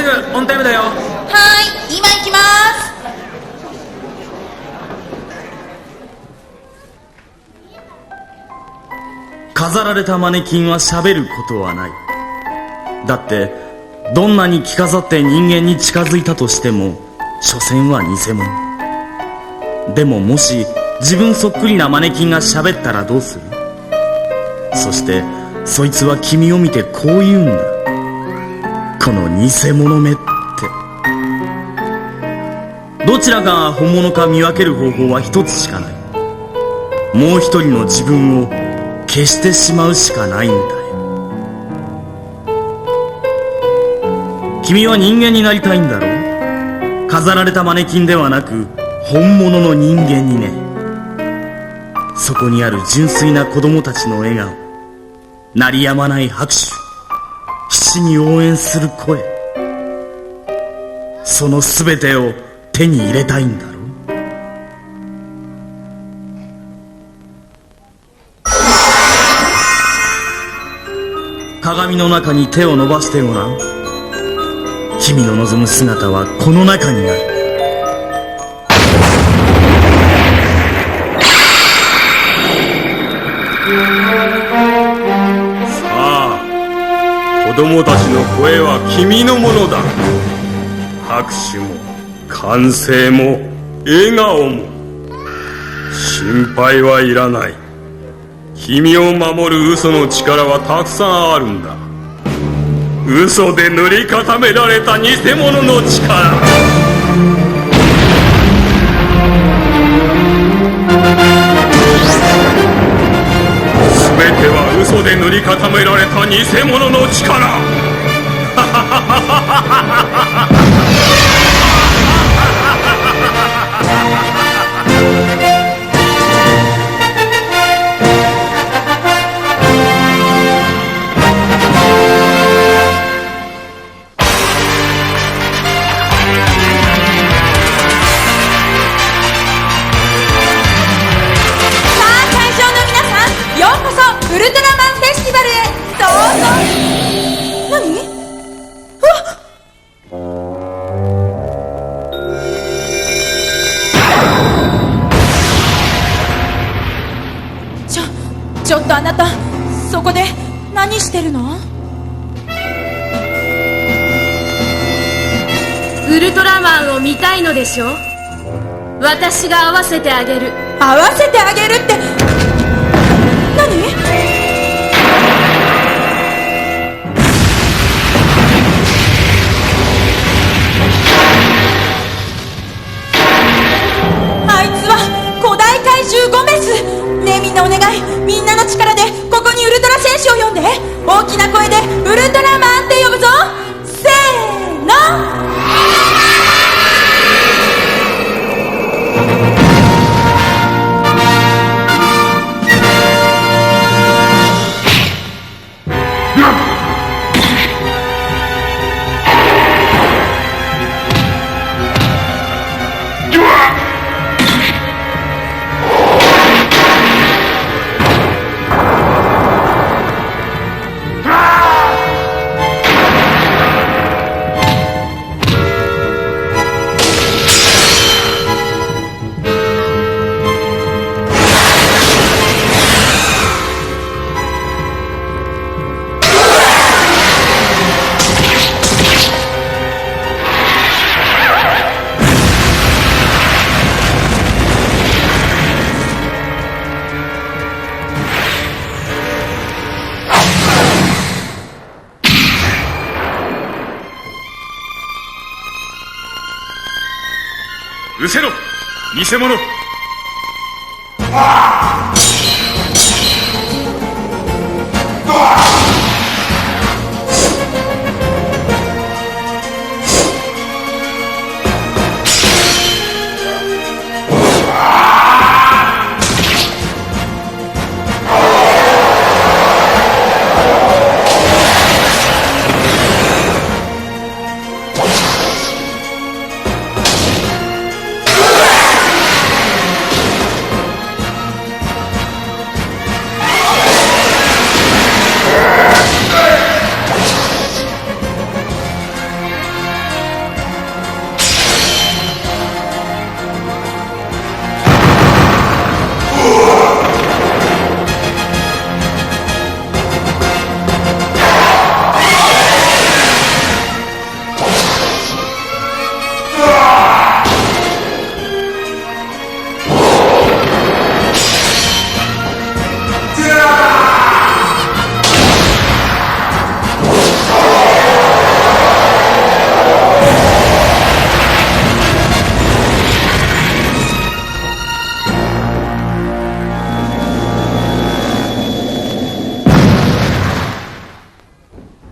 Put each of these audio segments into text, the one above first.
すぐオンタイムだよ。はーい、今行きます。飾られたマネキンは喋ることはない。だってどんなに着飾って人間に近づいたとしても所詮は偽物。でももし自分そっくりなマネキンが喋ったらどうする？そしてそいつは君を見てこう言うんだ。この偽物めって。どちらが本物か見分ける方法は一つしかない。もう一人の自分を消してしまうしかないんだよ。君は人間になりたいんだろう。飾られたマネキンではなく本物の人間にね。そこにある純粋な子供たちの笑顔、鳴りやまない拍手、必死に応援する声、その全てを手に入れたいんだろう。鏡の中に手を伸ばしてごらん。君の望む姿はこの中にある。さあ、子供たちの声は君のものだ。拍手も歓声も笑顔も心配はいらない。君を守る嘘の力はたくさんあるんだ。嘘で塗り固められた偽物の力。全ては嘘で塗り固められた偽物の力。ウルトラマンフェスティバルへどうぞ。何？ちょっとあなた、そこで何してるの？ウルトラマンを見たいのでしょ？私が会わせてあげる。会わせてあげるって何？あいつは古代怪獣ゴメス。ねえみんなお願い、みんなの力でここにウルトラ戦士を呼んで、大きな声でウルトラマンって呼ぶぞ。せーの。失せろ、偽物。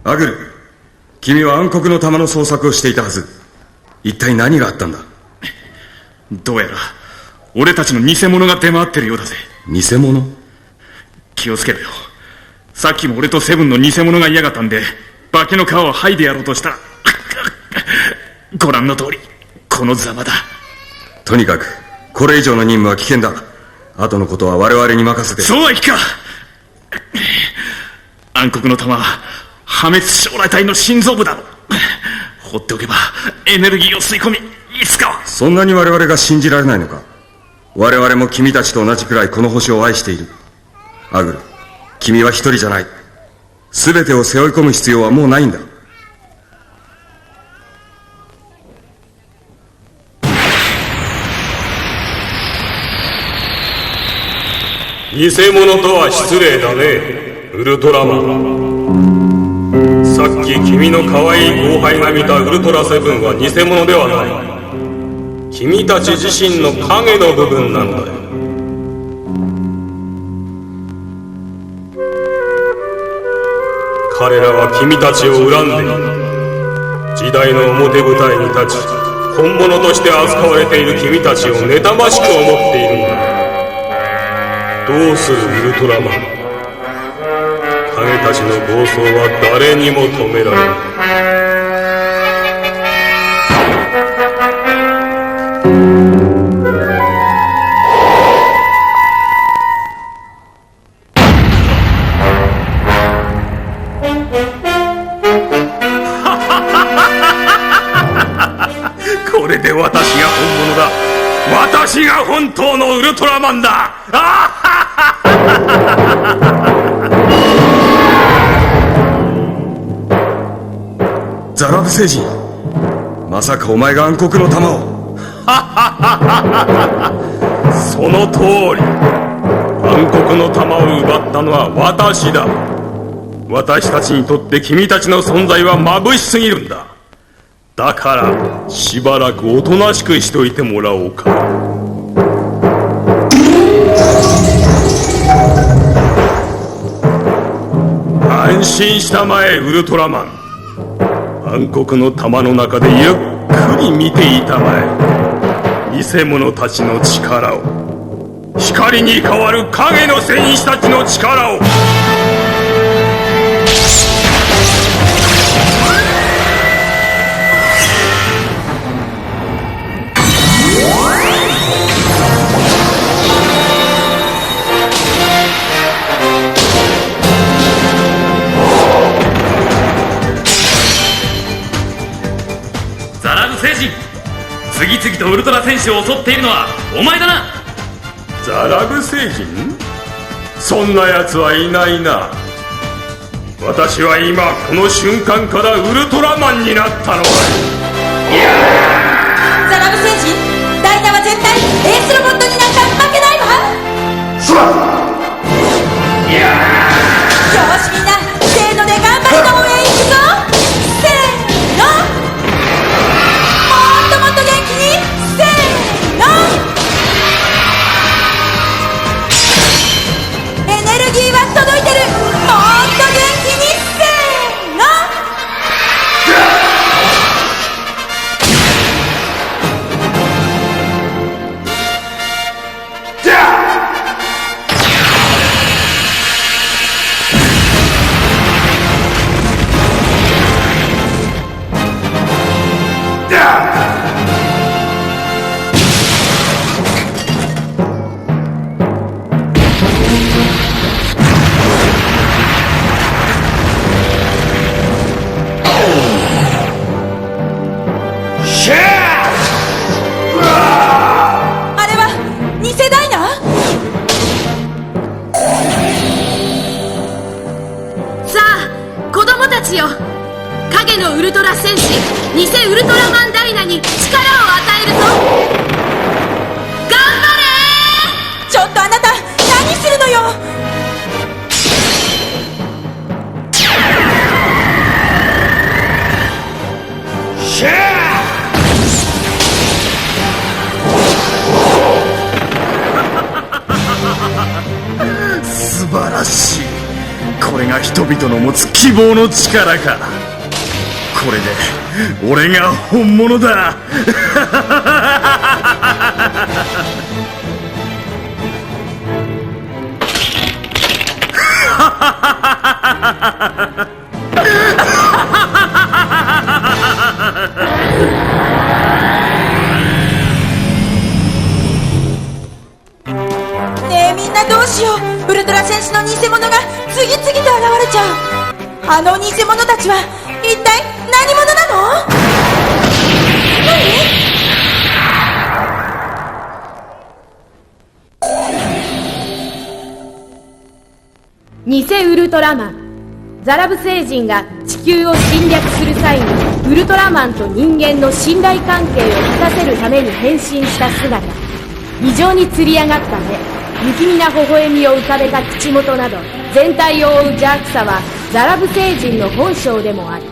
アグル、君は暗黒の玉の捜索をしていたはず。一体何があったんだ？どうやら俺たちの偽物が出回ってるようだぜ。偽物？気をつけろよ。さっきも俺とセブンの偽物が嫌がったんで化けの皮を剥いでやろうとしたらご覧の通りこのざまだ。とにかくこれ以上の任務は危険だ。後のことは我々に任せて。そうはいくか。暗黒の玉は破滅将来体の心臓部だろ。放っておけばエネルギーを吸い込み、いつかは。そんなに我々が信じられないのか？我々も君たちと同じくらいこの星を愛している。アグル、君は一人じゃない。全てを背負い込む必要はもうないんだ。偽物とは失礼だね、ウルトラマン。さっき君の可愛い後輩が見たウルトラセブンは偽物ではない。君たち自身の影の部分なんだよ。彼らは君たちを恨んでいる。時代の表舞台に立ち、本物として扱われている君たちを妬ましく思っているんだ。どうするウルトラマン。影たちの暴走は誰にも止められない。これで私が本物だ。私が本当のウルトラマンだ。ザラブ星人、まさかお前が暗黒の玉を。その通り。暗黒の玉を奪ったのは私だ。私たちにとって君たちの存在は眩しすぎるんだ。だからしばらくおとなしくしといてもらおうか。安心したまえ、ウルトラマン。暗黒の玉の中でゆっくり見ていたまえ。偽物たちの力を、光に変わる影の戦士たちの力を。ザラブ星人、次々とウルトラ戦士を襲っているのはお前だな。ザラブ星人？そんな奴はいないな。私は今この瞬間からウルトラマンになったのだ。ザラブ星人、ダイナは絶対エースロボットになんか負けないわ。よしみんな、せーので頑張りの応援いくぞ。せーの、もっともっと元気に。せーの、エネルギーは届いてる。もっと元気に。せーの、あれは偽ダイナ？さあ子供たちよ、影のウルトラ戦士偽ウルトラマンダイナに力を与えるぞ。頑張れちょっとあなた、何するのよ。素晴らしい。これが人々の持つ希望の力か。これで俺が本物だ。ねえみんなどうしよう。ウルトラ戦士の偽物が次々と現れちゃう。あの偽物たちは一体何者なの？偽ウルトラマンザラブ星人が地球を侵略する際にウルトラマンと人間の信頼関係を果たせるために変身した姿、異常につり上がった目、不気味な微笑みを浮かべた口元など全体を覆う邪悪さはザラブ星人の本性でもある。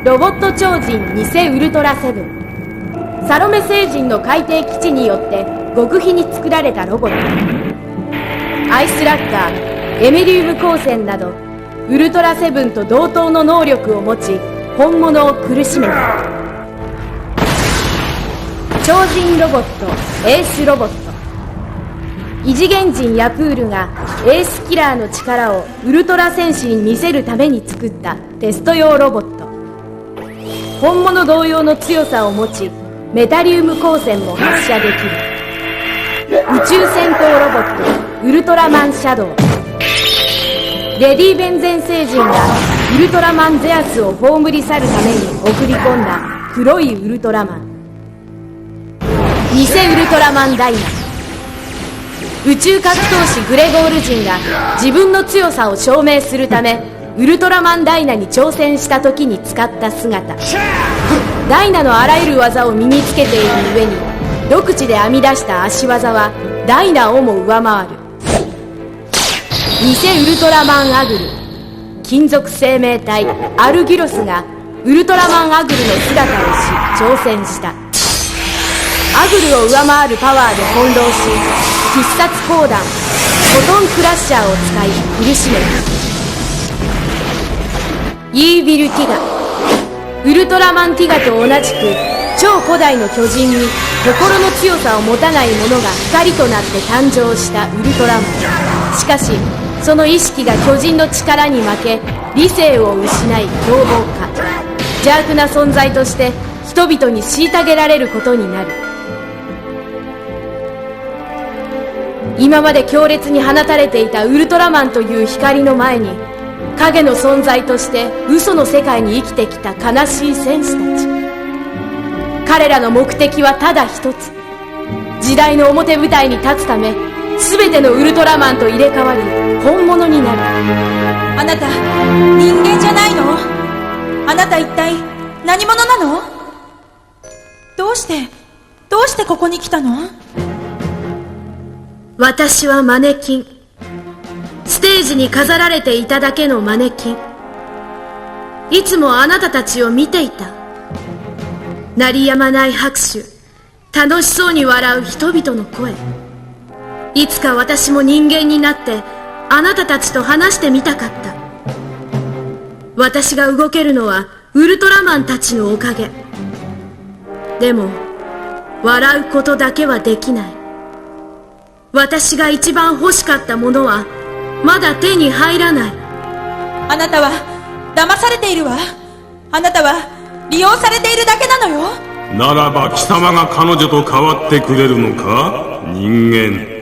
ロボット超人偽ウルトラセブン、サロメ星人の海底基地によって極秘に作られたロボット。アイスラッガー、エメリウム光線などウルトラセブンと同等の能力を持ち本物を苦しめた。超人ロボットエースロボット、異次元人ヤプールがエースキラーの力をウルトラ戦士に見せるために作ったテスト用ロボット。本物同様の強さを持ちメタリウム光線も発射できる。宇宙戦闘ロボットウルトラマンシャドウ、レディ・ベンゼン星人がウルトラマンゼアスを葬り去るために送り込んだ黒いウルトラマン。偽ウルトラマンダイナ、宇宙格闘士グレゴール人が自分の強さを証明するためウルトラマンダイナに挑戦した時に使った姿。ダイナのあらゆる技を身につけている上に独自で編み出した足技はダイナをも上回る。偽ウルトラマンアグル、金属生命体アルギュロスがウルトラマンアグルの姿をし挑戦した。アグルを上回るパワーで翻弄し必殺砲弾フォトンクラッシャーを使い苦しめた。イービル・ティガ、ウルトラマンティガと同じく超古代の巨人に心の強さを持たない者が光となって誕生したウルトラマン。しかしその意識が巨人の力に負け理性を失い凶暴化、邪悪な存在として人々に虐げられることになる。今まで強烈に放たれていたウルトラマンという光の前に影の存在として嘘の世界に生きてきた悲しい戦士たち。彼らの目的はただ一つ、時代の表舞台に立つため全てのウルトラマンと入れ替わり本物になる。あなた人間じゃないの？あなた一体何者なの？どうしてここに来たの？私はマネキン、ステージに飾られていただけのマネキン。いつもあなたたちを見ていた。鳴りやまない拍手、楽しそうに笑う人々の声。いつか私も人間になってあなたたちと話してみたかった。私が動けるのはウルトラマンたちのおかげ。でも笑うことだけはできない。私が一番欲しかったものはまだ手に入らない。あなたは騙されているわ。あなたは利用されているだけなのよ。ならば貴様が彼女と変わってくれるのか、人間。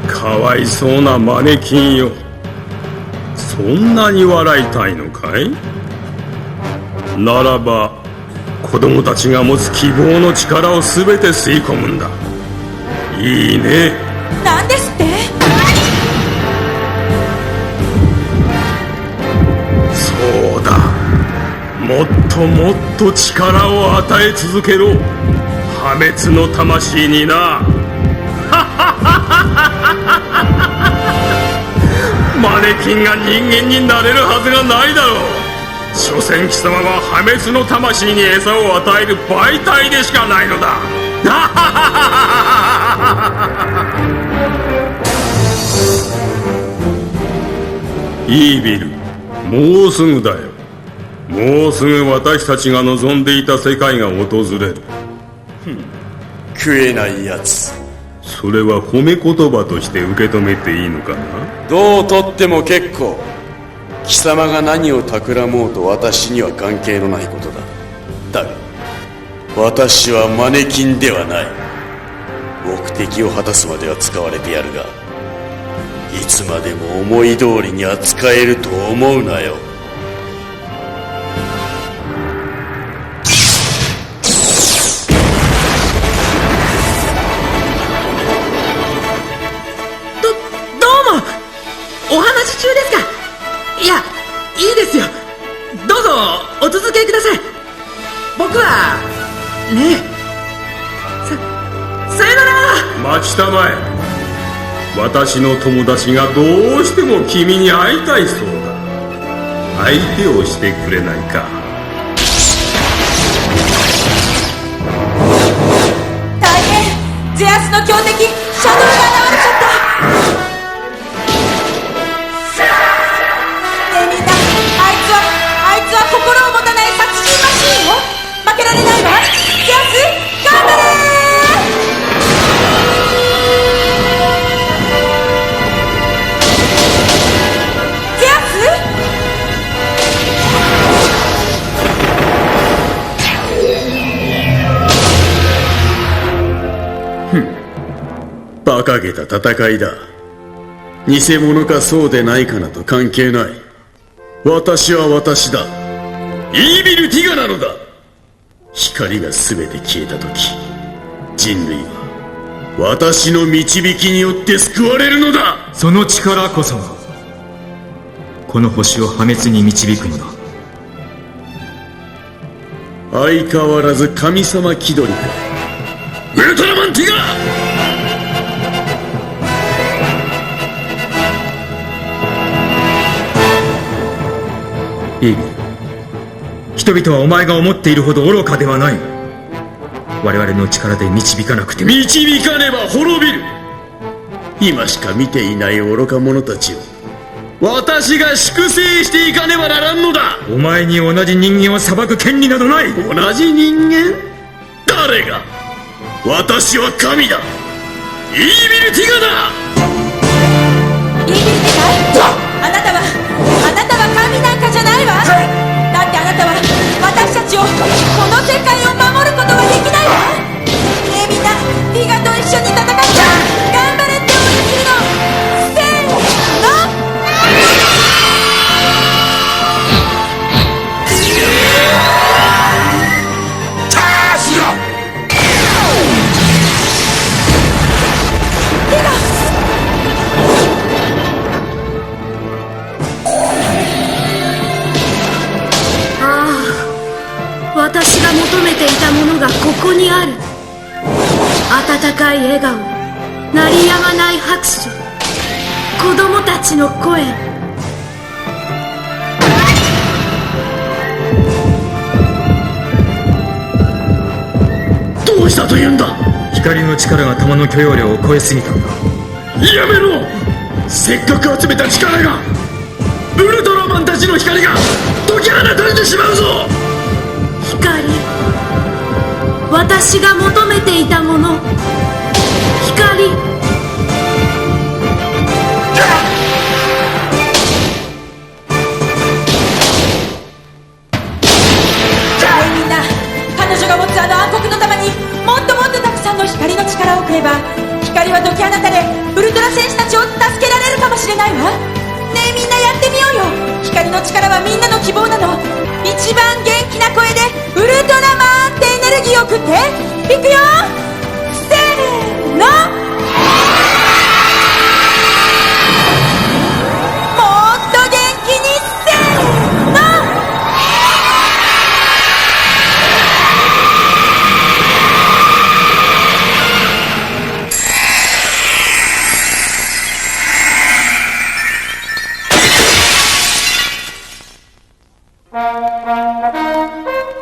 かわいそうなマネキンよ。そんなに笑いたいのかい？ならば子供たちが持つ希望の力を全て吸い込むんだ。いいね。なんですって？そうだ、もっともっと力を与え続けろ、破滅の魂にな。マネキンが人間になれるはずがないだろう。所詮貴様は破滅の魂に餌を与える媒体でしかないのだ。イービル、もうすぐだよ。もうすぐ私たちが望んでいた世界が訪れる。食えないやつ。それは褒め言葉として受け止めていいのかな？どうとっても結構。貴様が何を企もうと私には関係のないことだ。だが私はマネキンではない。目的を果たすまでは使われてやるが、いつまでも思い通りに扱えると思うなよ。どうもお話し中ですか？いや、いいですよ。どうぞお続けください。僕はねえ、さよなら。待ちたまえ。私の友達がどうしても君に会いたいそうだ。相手をしてくれないか？大変、ゼアスの強敵シャドウが現れちゃった。ねえみんな、あいつは心を持たない殺人マシーンよ。負けられないわ。ゼアス頑張れー。ゼアス、馬鹿げた戦いだ。偽物かそうでないかなど関係ない。私は私だ。イービル・ティガなのだ。光が全て消えた時、人類は私の導きによって救われるのだ。その力こそがこの星を破滅に導くのだ。相変わらず神様気取りか。ウルトラマンティガ。イービル、人々はお前が思っているほど愚かではない。我々の力で導かなくても。導かねば滅びる。今しか見ていない愚か者たちを私が粛清していかねばならんのだ。お前に同じ人間を裁く権利などない。同じ人間？誰が？私は神だ。イービル・ティガだ。イービルティガ？あなたは神なんかじゃないわ。だってあなたは私たちを、この世界を守ることはできないわ。ねえみんな、ティガと一緒に戦って頑張れって応援するの。せーの。私が求めていたものがここにある。温かい笑顔、鳴りやまない拍手、子供たちの声。どうしたというんだ？光の力が弾の許容量を超えすぎたんだ。やめろ！せっかく集めた力が、ウルトラマンたちの光が解き放たれてしまうぞ！光、私が求めていたもの。光。みんな、彼女が持つあの暗黒の玉にもっともっとたくさんの光の力をくれば、光は解き放たれ、ウルトラ戦士たちを助けられるかもしれないわ。ねえみんな、やってみようよ。光の力はみんなの希望なの。一番元気な声でウルトラマンってエネルギーを送っていくよ。せーの。もっと元気に。せーの。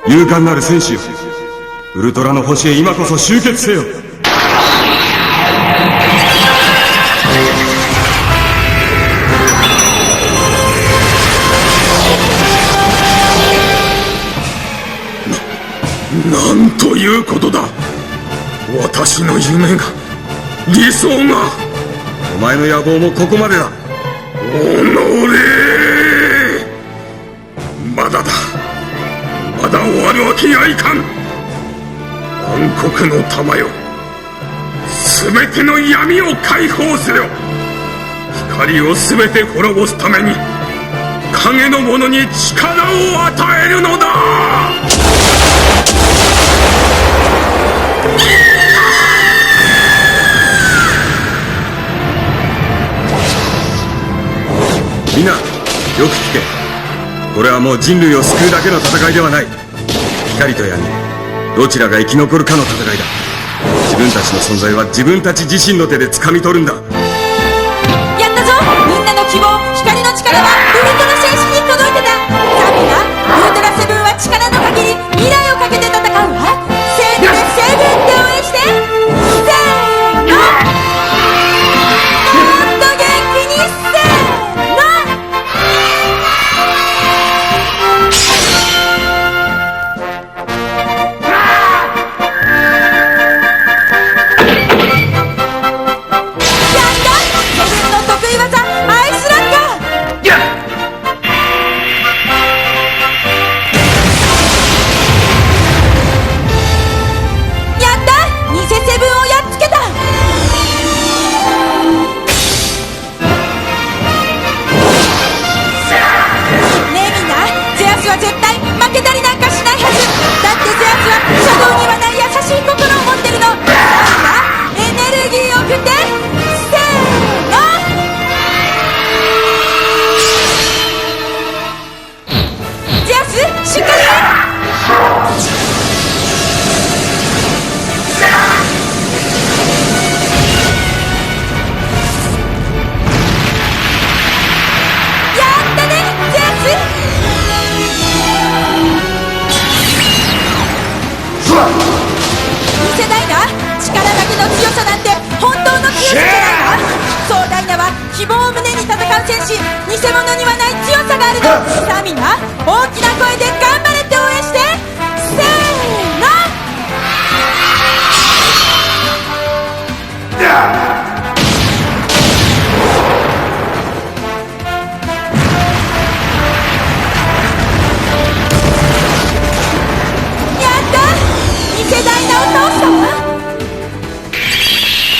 勇敢なる戦士よ、ウルトラの星へ今こそ集結せよ。ということだ。私の夢が、理想が。お前の野望もここまでだ。おのれ、まだだ。まだ終わるわけにはいかん。暗黒の玉よ、すべての闇を解放する。光をすべて滅ぼすために影の者に力を与えるのだ。みんなよく聞け。これはもう人類を救うだけの戦いではない。光と闇、どちらが生き残るかの戦いだ。自分たちの存在は自分たち自身の手で掴み取るんだ。やったぞ。みんなの希望、光の力はウルトラ戦士に届いてた。さあみんな、ウルトラセブンは力の限り未来をかけて戦うわ。せーのでセブンって応援して。せーの、もっと元気に。せーの。希望を胸に戦う戦士、偽物にはない強さがあるの。さあみんな、大きな声で頑張れって応援して。せーの。やった、偽ダイナを倒したわ。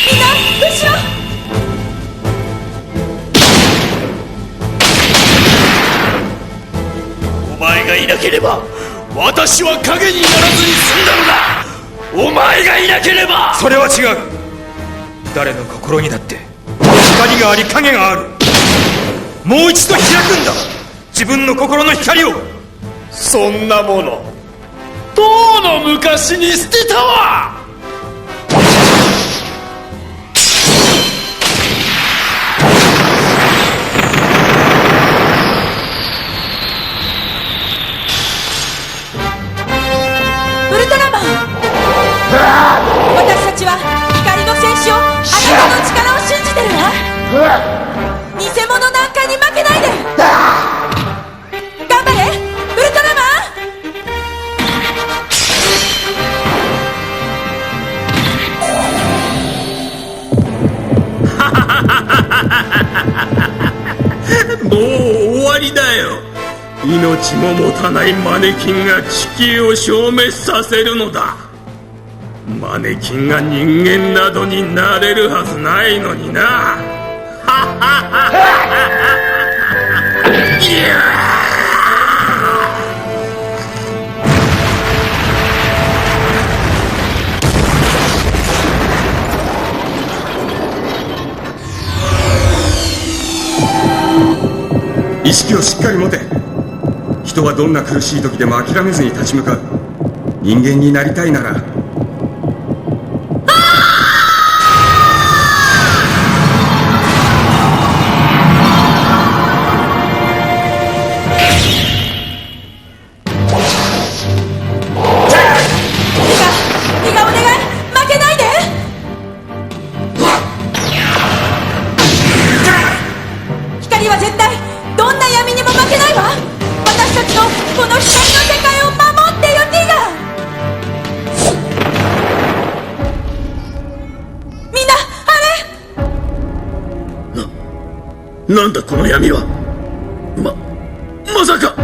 みんな後ろ。お前がいなければ私は影にならずに済んだのだ。お前がいなければ。それは違う。誰の心にだって光があり影がある。もう一度開くんだ、自分の心の光を。そんなものとうの昔に捨てたわ。私たちは光の戦士を、あなたの力を信じてるわ。偽物なんかに負けないで。頑張れウルトラマもう終わりだよ。命も持たないマネキンが地球を消滅させるのだ。マネキンが人間などになれるはずないのにな。意識をしっかり持て。人はどんな苦しい時でも諦めずに立ち向かう。人間になりたいならなんだこの闇は。まさか。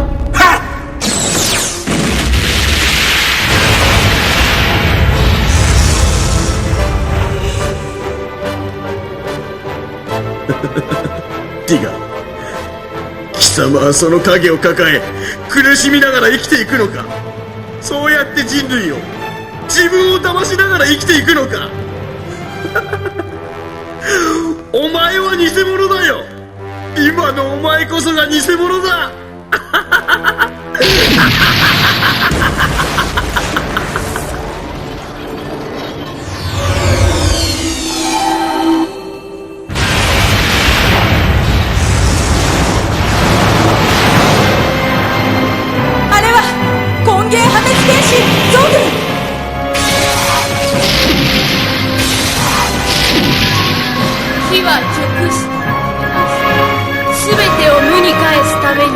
ティガ、貴様はその影を抱え苦しみながら生きていくのか。そうやって人類を、自分を騙しながら生きていくのか。お前は偽物だよ。今のお前こそが偽物だ。あれは根源破滅天使ゾグ。火は熟した。すべてを無に返すために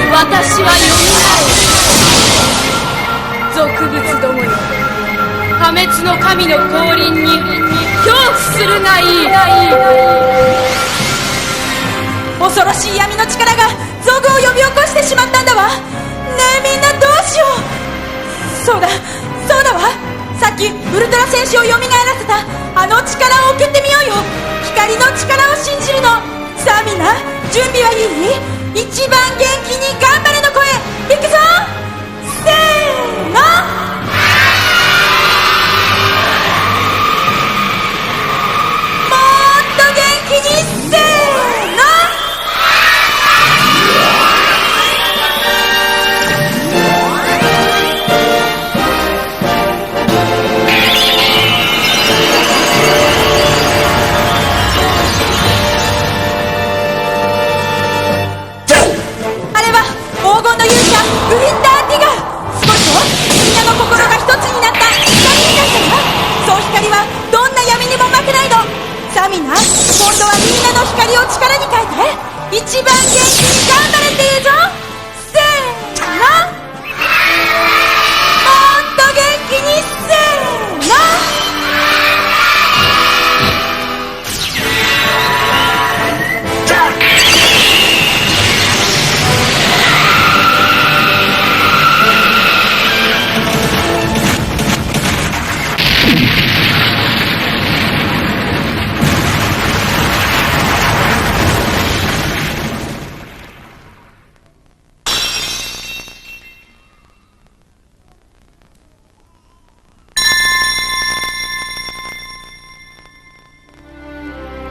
私はよみがえる。俗物どもよ、破滅の神の降臨に恐怖するがいい。恐ろしい闇の力がゾグを呼び起こしてしまったんだわ。ねえみんなどうしよう。そうだわ。さっきウルトラ戦士を蘇らせたあの力を送ってみようよ。光の力を信じるの。さあみんな準備はいい？一番元気に頑張れの声いくぞ。せーの。もっと元気に。せーの。グリッターティガー。少しとみんなの心が一つになった光になったわ。そう光はどんな闇にも負けないの。さあみんな、今度はみんなの光を力に変えて一番元気に頑張れって言うぞ。せーの。もっと元気に。せーの。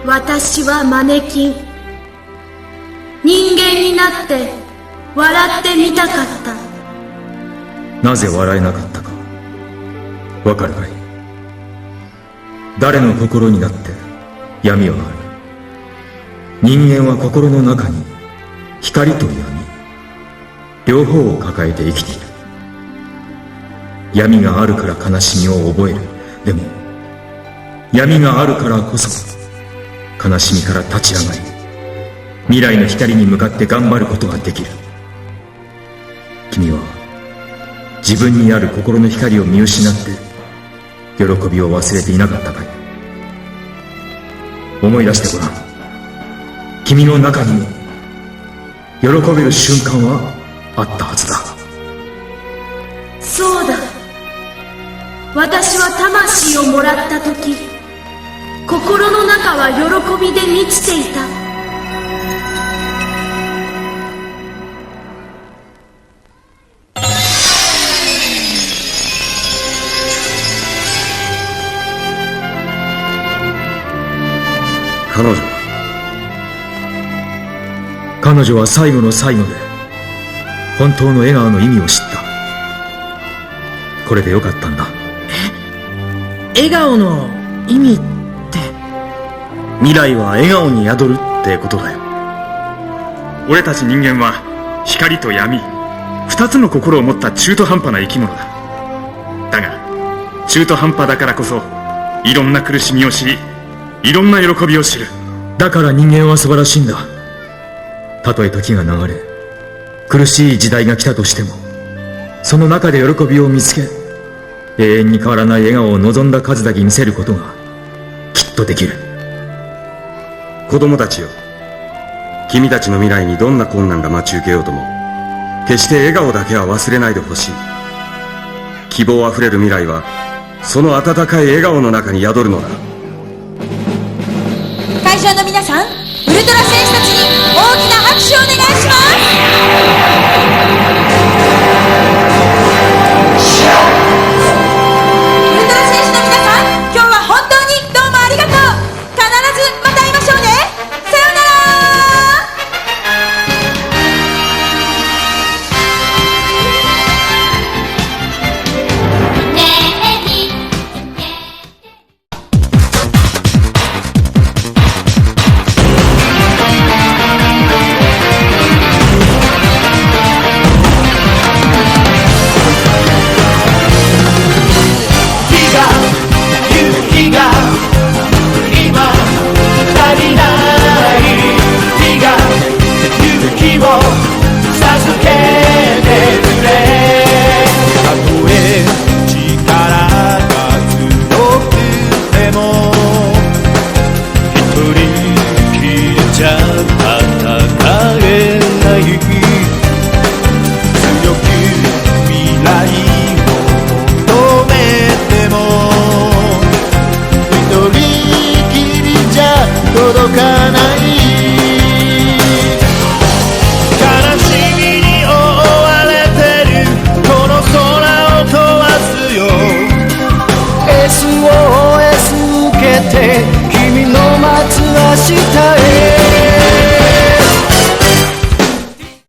私はマネキン。人間になって笑ってみたかった。なぜ笑えなかったかわかるかい。誰の心になって闇はある。人間は心の中に光と闇両方を抱えて生きている。闇があるから悲しみを覚える。でも闇があるからこそ悲しみから立ち上がり、未来の光に向かって頑張ることができる。君は自分にある心の光を見失って喜びを忘れていなかったかい。思い出してごらん。君の中にも喜べる瞬間はあったはずだ。そうだ。私は魂をもらった時、心の中は喜びで満ちていた。彼女は最後の最後で本当の笑顔の意味を知った。これでよかったんだ。笑顔の意味って？未来は笑顔に宿るってことだよ。俺たち人間は光と闇二つの心を持った中途半端な生き物だ。だが中途半端だからこそいろんな苦しみを知り、いろんな喜びを知る。だから人間は素晴らしいんだ。たとえ時が流れ苦しい時代が来たとしても、その中で喜びを見つけ、永遠に変わらない笑顔を望んだ数だけ見せることがきっとできる。子供たちよ、君たちの未来にどんな困難が待ち受けようとも、決して笑顔だけは忘れないでほしい。希望あふれる未来は、その温かい笑顔の中に宿るのだ。会場の皆さん、ウルトラ選手たちに大きな拍手をお願いします。ウルトラ選手の皆さん、今日は本当にどうもありがとう。必ずまた会いましょうね。さようなら。ちゃった